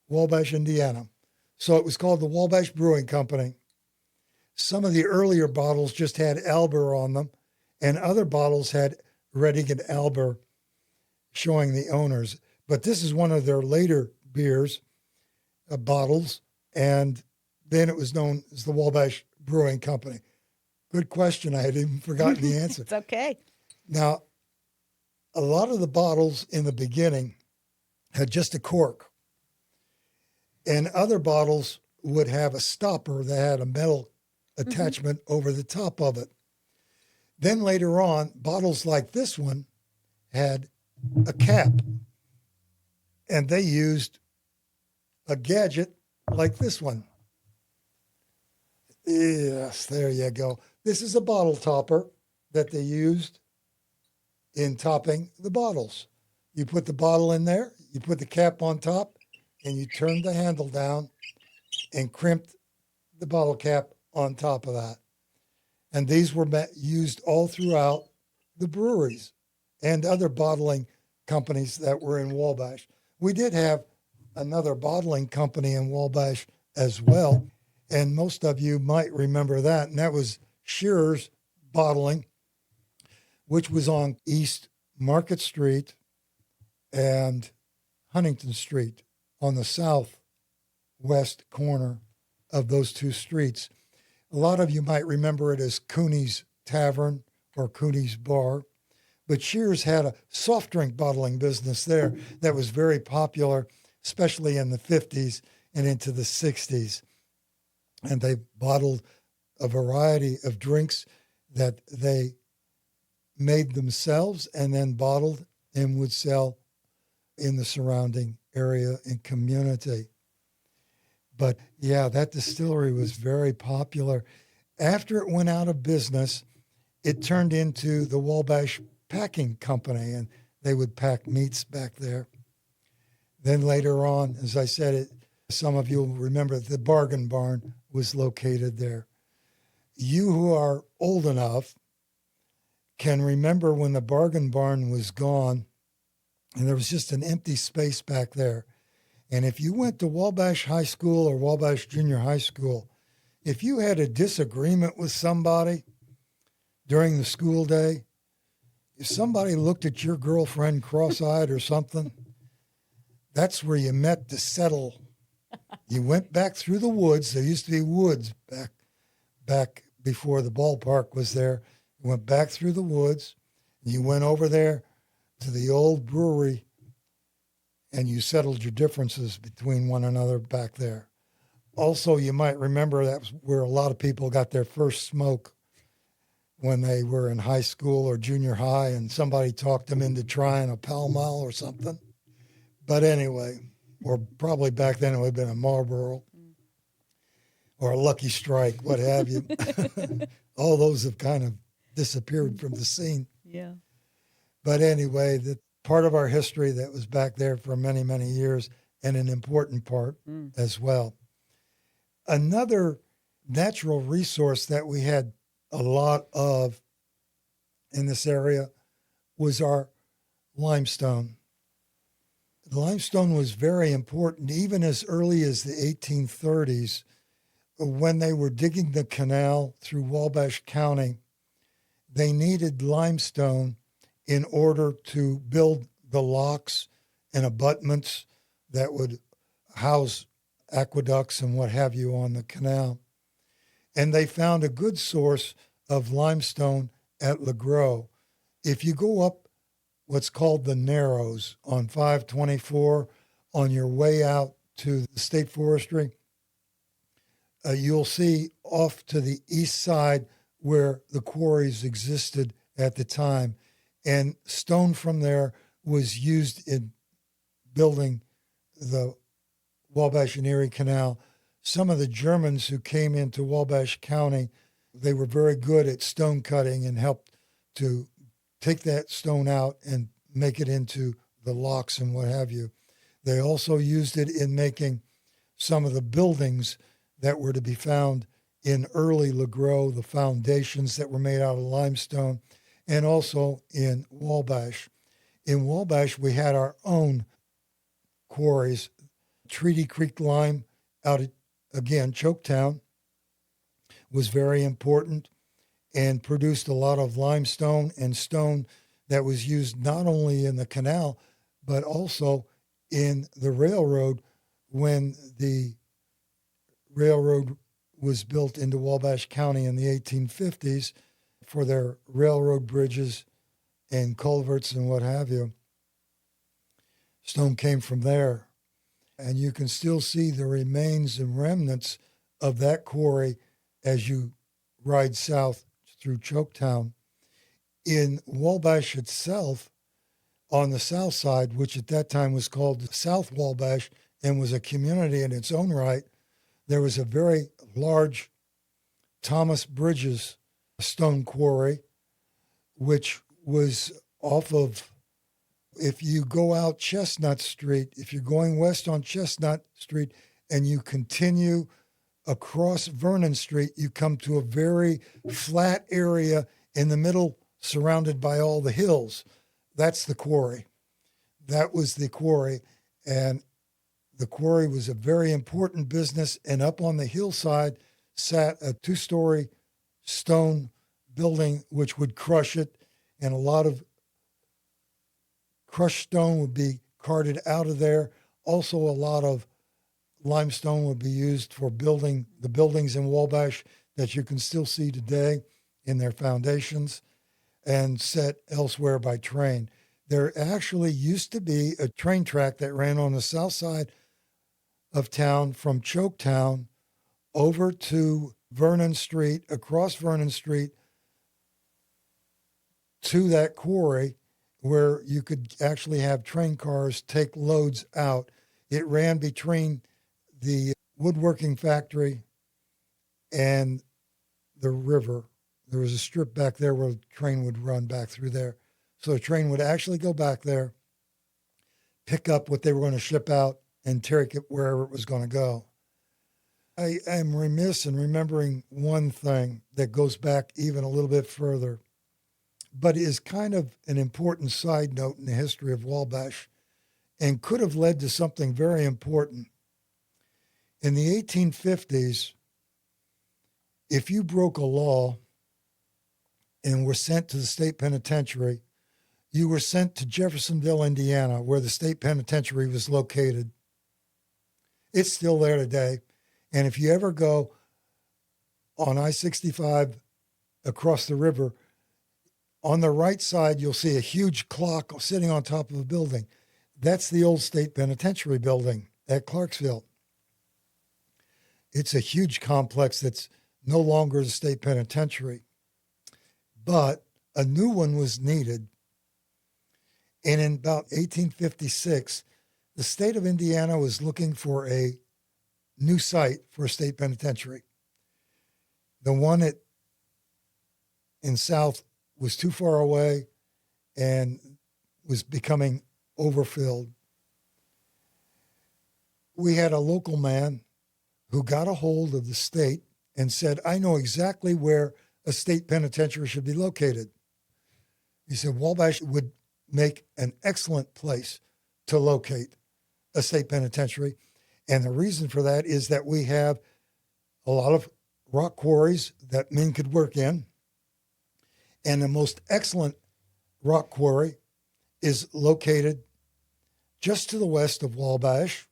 Wabash, Indiana. So it was called the Wabash Brewing Company. Some of the earlier bottles just had Albert on them, and other bottles had Rettig and Albert showing the owners. But this is one of their later beers, bottles, and then it was known as the Wabash Brewing Company. Good question. I had even forgotten the answer. It's okay. Now, a lot of the bottles in the beginning had just a cork, and other bottles would have a stopper that had a metal attachment over the top of it. Then later on, bottles like this one had a cap, and they used a gadget like this one. Yes, there you go. This is a bottle topper that they used in topping the bottles. You put the bottle in there, you put the cap on top, and you turned the handle down and crimped the bottle cap on top of that. And these were used all throughout the breweries and other bottling companies that were in Wabash. We did have another bottling company in Wabash as well, and most of you might remember that, and that was Shearer's Bottling, which was on East Market Street and Huntington Street on the southwest corner of those two streets. A lot of you might remember it as Cooney's Tavern or Cooney's Bar, but Shearer's had a soft drink bottling business there that was very popular, especially in the 50s and into the 60s. And they bottled a variety of drinks that they made themselves and then bottled and would sell in the surrounding area and community. But yeah, that distillery was very popular. After it went out of business, it turned into the Wabash Packing Company, and they would pack meats back there. Then later on, as I said, some of you will remember the Bargain Barn was located there. You who are old enough can remember when the Bargain Barn was gone and there was just an empty space back there. And if you went to Wabash High School or Wabash Junior High School, if you had a disagreement with somebody during the school day, if somebody looked at your girlfriend cross-eyed or something, that's where you met to settle. You went back through the woods. There used to be woods back before the ballpark was there. You went back through the woods, and you went over there to the old brewery, and you settled your differences between one another back there. Also, you might remember that's where a lot of people got their first smoke when they were in high school or junior high, and somebody talked them into trying a Pall Mall or something. But anyway, or probably back then it would have been a Marlboro or a Lucky Strike, what have you. All those have kind of disappeared from the scene. Yeah. But anyway, the part of our history that was back there for many, many years, and an important part as well. Another natural resource that we had a lot of in this area was our limestone. The limestone was very important even as early as the 1830s when they were digging the canal through Wabash County. They needed limestone in order to build the locks and abutments that would house aqueducts and what have you on the canal. And they found a good source of limestone at LeGros. If you go up what's called the Narrows on 524 on your way out to the state forestry, you'll see off to the east side where the quarries existed at the time. And stone from there was used in building the Wabash and Erie Canal. Some of the Germans who came into Wabash County, they were very good at stone cutting and helped to take that stone out and make it into the locks and what have you. They also used it in making some of the buildings that were to be found in early LeGros, the foundations that were made out of limestone, and also in Wabash. In Wabash, we had our own quarries. Treaty Creek Lime out at, again, Choketown was very important and produced a lot of limestone and stone that was used not only in the canal, but also in the railroad when the railroad was built into Wabash County in the 1850s for their railroad bridges and culverts and what have you. Stone came from there. And you can still see the remains and remnants of that quarry as you ride south through Choketown. In Wabash itself, on the south side, which at that time was called South Wabash and was a community in its own right, there was a very large Thomas Bridges stone quarry, which was off of, if you go out Chestnut Street, if you're going west on Chestnut Street and you continue across Vernon Street, you come to a very flat area in the middle surrounded by all the hills. That's the quarry. That was the quarry. And the quarry was a very important business. And up on the hillside sat a 2-story stone building which would crush it. And a lot of crushed stone would be carted out of there. Also, a lot of limestone would be used for building the buildings in Wabash that you can still see today in their foundations and set elsewhere by train. There actually used to be a train track that ran on the south side of town from Choketown over to Vernon Street, across Vernon Street to that quarry where you could actually have train cars take loads out. It ran between the woodworking factory and the river. There was a strip back there where the train would run back through there. So the train would actually go back there, pick up what they were going to ship out, and take it wherever it was going to go. I am remiss in remembering one thing that goes back even a little bit further, but is kind of an important side note in the history of Wabash and could have led to something very important. In the 1850s, if you broke a law and were sent to the state penitentiary, you were sent to Jeffersonville, Indiana, where the state penitentiary was located. It's still there today. And if you ever go on I-65 across the river, on the right side, you'll see a huge clock sitting on top of a building. That's the old state penitentiary building at Clarksville. It's a huge complex that's no longer the state penitentiary. But a new one was needed. And in about 1856, the state of Indiana was looking for a new site for a state penitentiary. The one in South was too far away and was becoming overfilled. We had a local man who got a hold of the state and said, I know exactly where a state penitentiary should be located. He said, Wabash would make an excellent place to locate a state penitentiary. And the reason for that is that we have a lot of rock quarries that men could work in. And the most excellent rock quarry is located just to the west of Wabash,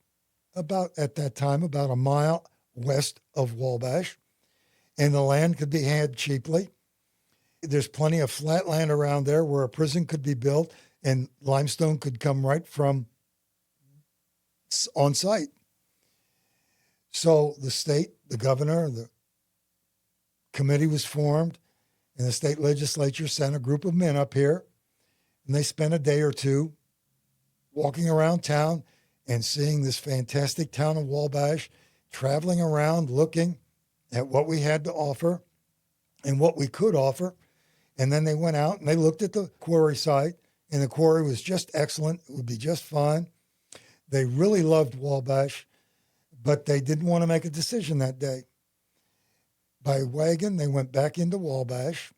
at that time, about a mile west of Wabash. And the land could be had cheaply. There's plenty of flat land around there where a prison could be built and limestone could come right from on site. So the state, the governor, the committee was formed, and the state legislature sent a group of men up here, and they spent a day or two walking around town and seeing this fantastic town of Wabash, traveling around looking at what we had to offer and what we could offer. And then they went out and they looked at the quarry site, and the quarry was just excellent. It would be just fine. They really loved Wabash, but they didn't want to make a decision that day. By wagon, they went back into Wabash,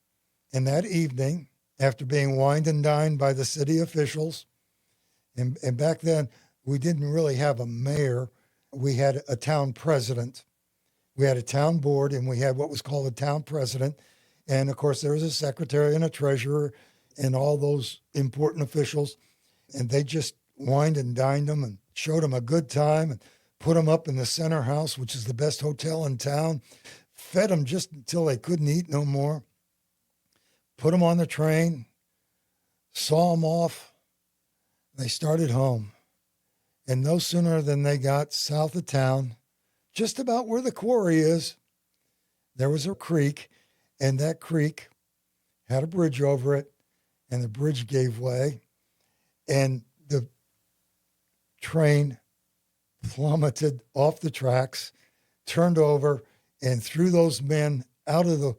and that evening, after being wined and dined by the city officials, and back then, we didn't really have a mayor. We had a town president. We had a town board, and we had what was called a town president. And, of course, there was a secretary and a treasurer and all those important officials. And they just wined and dined them and showed them a good time and put them up in the center house, which is the best hotel in town, fed them just until they couldn't eat no more, put them on the train, saw them off. They started home. And no sooner than they got south of town, just about where the quarry is, there was a creek, and that creek had a bridge over it, and the bridge gave way, and the train plummeted off the tracks, turned over, and threw those men out of the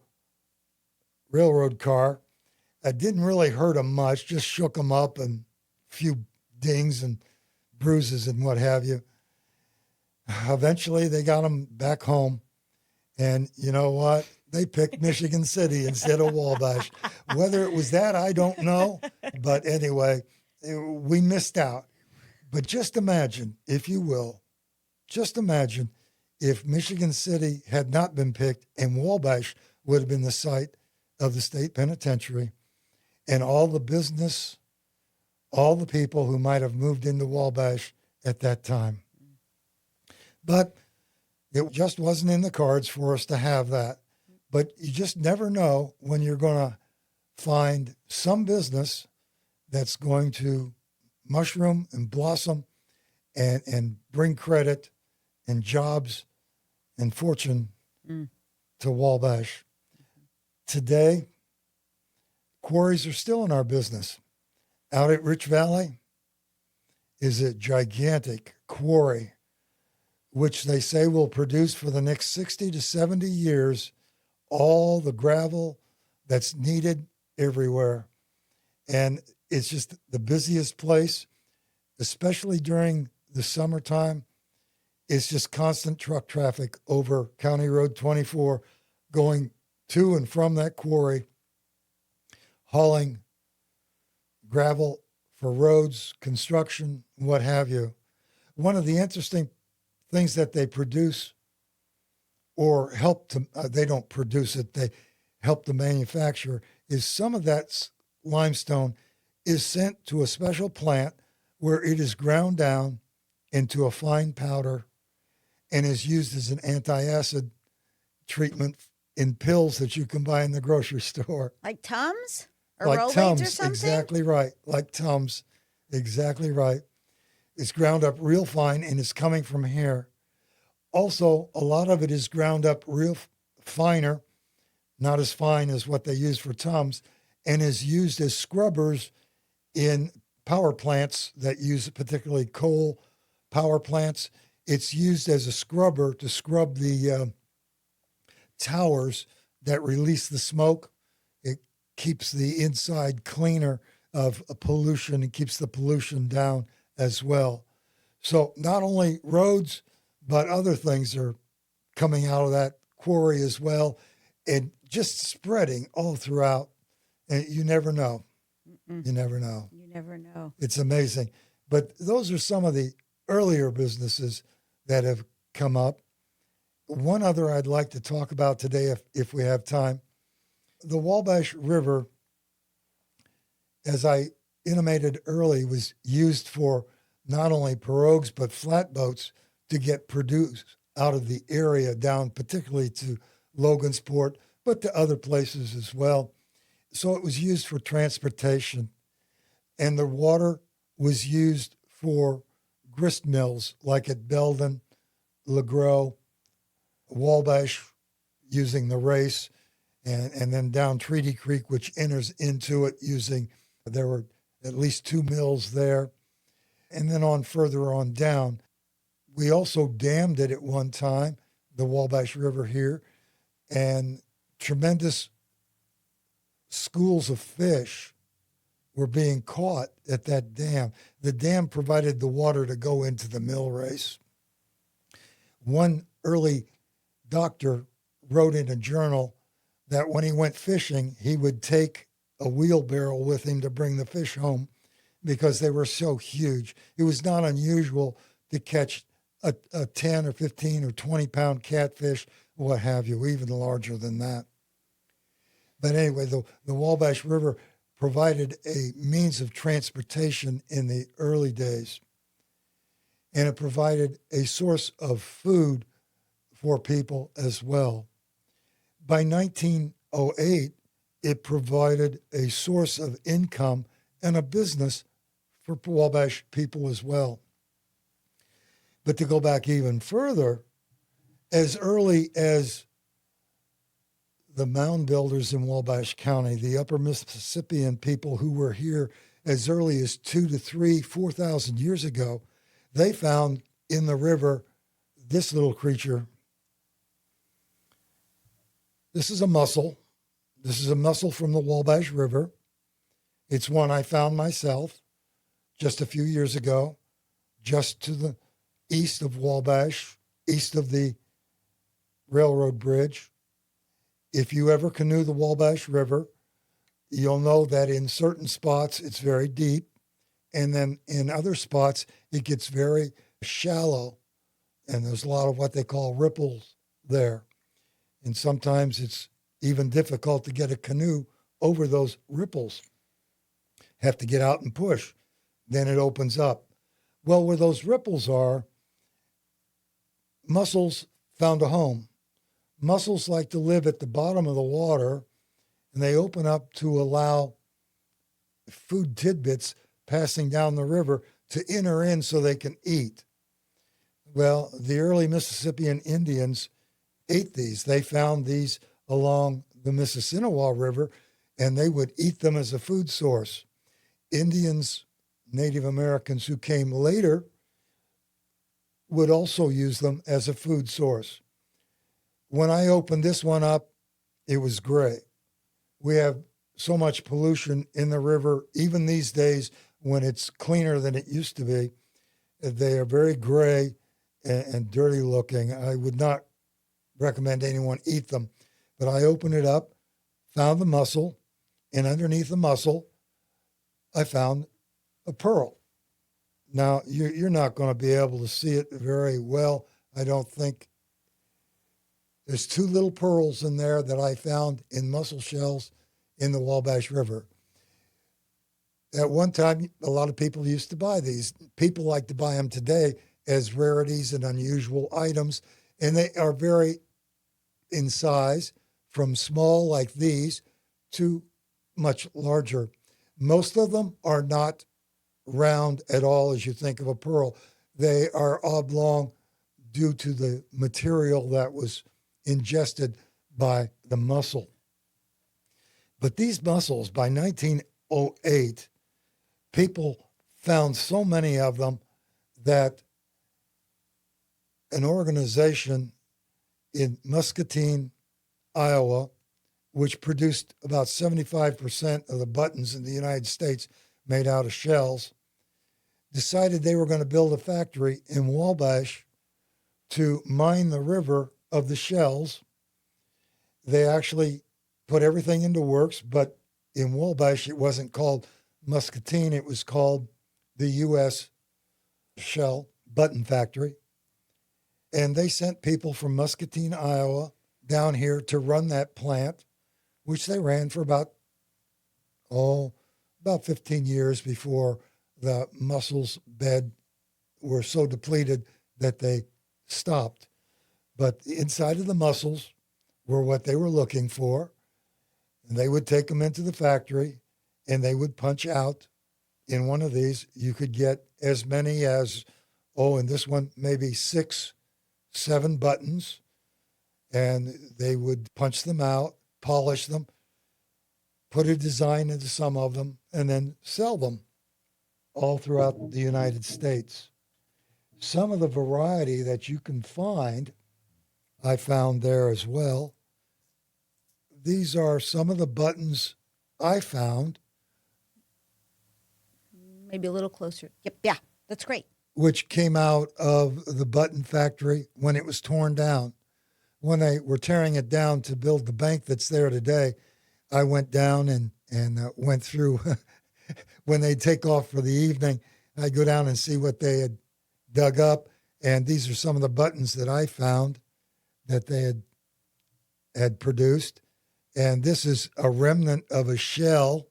railroad car. It didn't really hurt them much, just shook them up and a few dings and bruises and what have you. Eventually, they got them back home. And you know what? They picked Michigan City instead of Wabash. Whether it was that, I don't know. But anyway, we missed out. But just imagine, if you will, just imagine if Michigan City had not been picked and Wabash would have been the site of the state penitentiary, and all the business, all the people who might have moved into Wabash at that time. But it just wasn't in the cards for us to have that. But you just never know when you're going to find some business that's going to mushroom and blossom and bring credit and jobs and fortune to Wabash. Today, quarries are still in our business. Out at Rich Valley is a gigantic quarry, which they say will produce for the next 60 to 70 years all the gravel that's needed everywhere. And it's just the busiest place, especially during the summertime. It's just constant truck traffic over County Road 24 going to and from that quarry, hauling gravel for roads, construction, what have you. One of the interesting things that they produce or help to, they don't produce it, they help to manufacture, is some of that limestone is sent to a special plant where it is ground down into a fine powder and is used as an antacid treatment in pills that you can buy in the grocery store. Like Tums? Or Like Rolaids Tums, or something? exactly right. Like Tums, exactly right. It's ground up real fine, and it's coming from here. Also, a lot of it is ground up real finer, not as fine as what they use for Tums, and is used as scrubbers in power plants that use particularly coal power plants. It's used as a scrubber to scrub the towers that release the smoke. It keeps the inside cleaner of pollution and keeps the pollution down as well. So not only roads, but other things are coming out of that quarry as well, and just spreading all throughout. And you never know. You never know. You never know. It's amazing. But those are some of the earlier businesses that have come up. One other I'd like to talk about today, if we have time. The Wabash River, as I intimated early, was used for not only pirogues, but flatboats to get produce out of the area down, particularly to Logansport, but to other places as well. So it was used for transportation. And the water was used for grist mills, like at Belden, LeGros, Wabash, using the race, and then down Treaty Creek, which enters into it there were at least 2 mills there. And then on further on down, we also dammed it at one time, the Wabash River here, and tremendous schools of fish were being caught at that dam. The dam provided the water to go into the mill race. One early doctor wrote in a journal that when he went fishing, he would take a wheelbarrow with him to bring the fish home because they were so huge. It was not unusual to catch a 10 or 15 or 20-pound catfish, what have you, even larger than that. But anyway, the Wabash River provided a means of transportation in the early days, and it provided a source of food for people as well. By 1908, it provided a source of income and a business for Wabash people as well. But to go back even further, as early as the mound builders in Wabash County, the upper Mississippian people who were here as early as 4,000 years ago, they found in the river this little creature. This is a mussel. This is a mussel from the Wabash River. It's one I found myself just a few years ago, just to the east of Wabash, east of the railroad bridge. If you ever canoe the Wabash River, you'll know that in certain spots it's very deep, and then in other spots it gets very shallow, and there's a lot of what they call ripples there. And sometimes it's even difficult to get a canoe over those ripples. Have to get out and push. Then it opens up. Well, where those ripples are, mussels found a home. Mussels like to live at the bottom of the water, and they open up to allow food tidbits passing down the river to enter in so they can eat. Well, the early Mississippian Indians ate these. They found these along the Mississinewa River, and they would eat them as a food source. Indians, Native Americans who came later, would also use them as a food source. When I opened this one up, it was gray. We have so much pollution in the river, even these days when it's cleaner than it used to be. They are very gray and dirty looking. I would not recommend anyone eat them. But I opened it up, found the mussel, and underneath the mussel, I found a pearl. Now, you're not going to be able to see it very well, I don't think. There's two little pearls in there that I found in mussel shells in the Wabash River. At one time, a lot of people used to buy these. People like to buy them today as rarities and unusual items, and they are very in size, from small like these to much larger. Most of them are not round at all as you think of a pearl. They are oblong due to the material that was ingested by the mussel. But these mussels, by 1908, people found so many of them that an organization in Muscatine, Iowa, which produced about 75% of the buttons in the United States made out of shells, decided they were going to build a factory in Wabash to mine the river of the shells. They actually put everything into works, but in Wabash it wasn't called Muscatine, it was called the U.S. Shell Button Factory. And they sent people from Muscatine, Iowa, down here to run that plant, which they ran for about 15 years before the mussels bed were so depleted that they stopped. But the inside of the mussels were what they were looking for, and they would take them into the factory, and they would punch out in one of these. You could get as many as, in this one, maybe 6, 7 buttons, and they would punch them out, polish them, put a design into some of them, and then sell them all throughout the United States. Some of the variety that you can find, I found there as well. These are some of the buttons I found. Maybe a little closer. Yep. Yeah, that's great. which came out of the button factory when it was torn down. When they were tearing it down to build the bank that's there today, I went down and went through. When they take off for the evening, I go down and see what they had dug up. And these are some of the buttons that I found that they had produced. And this is a remnant of a shell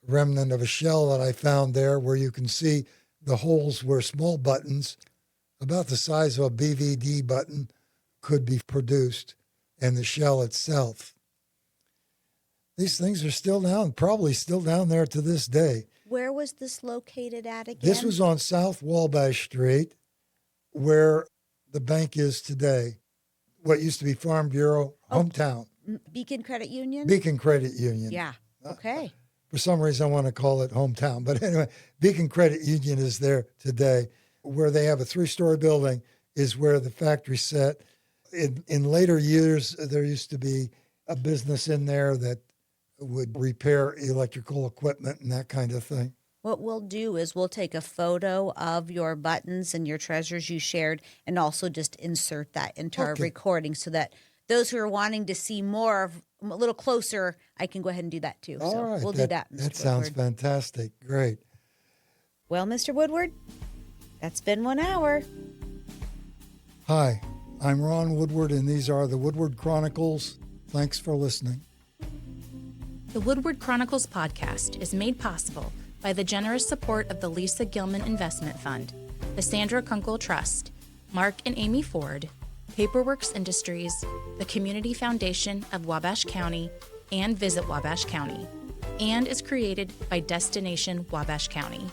that I found there, where you can see the holes where small buttons, about the size of a BVD button, could be produced, and the shell itself. These things are still down, probably still down there to this day. Where was this located at again? This was on South Wabash Street, where the bank is today. What used to be Farm Bureau, hometown. Beacon Credit Union? Beacon Credit Union. Yeah. Okay. For some reason, I want to call it hometown. But anyway, Beacon Credit Union is there today. Where they have a 3-story building is where the factory set. In later years, there used to be a business in there that would repair electrical equipment and that kind of thing. What we'll do is we'll take a photo of your buttons and your treasures you shared, and also just insert that into our recording, so that those who are wanting to see more, a little closer, I can go ahead and do that too. All so right. we'll do that, Mr. That sounds Woodward. fantastic. Great. Well, Mr. Woodward, that's been 1 hour. Hi, I'm Ron Woodward, and these are the Woodward Chronicles. Thanks for listening. The Woodward Chronicles podcast is made possible by the generous support of the Lisa Gilman Investment Fund, the Sandra Kunkel Trust, Mark and Amy Ford, Paperworks Industries, the Community Foundation of Wabash County, and Visit Wabash County, and is created by Destination Wabash County.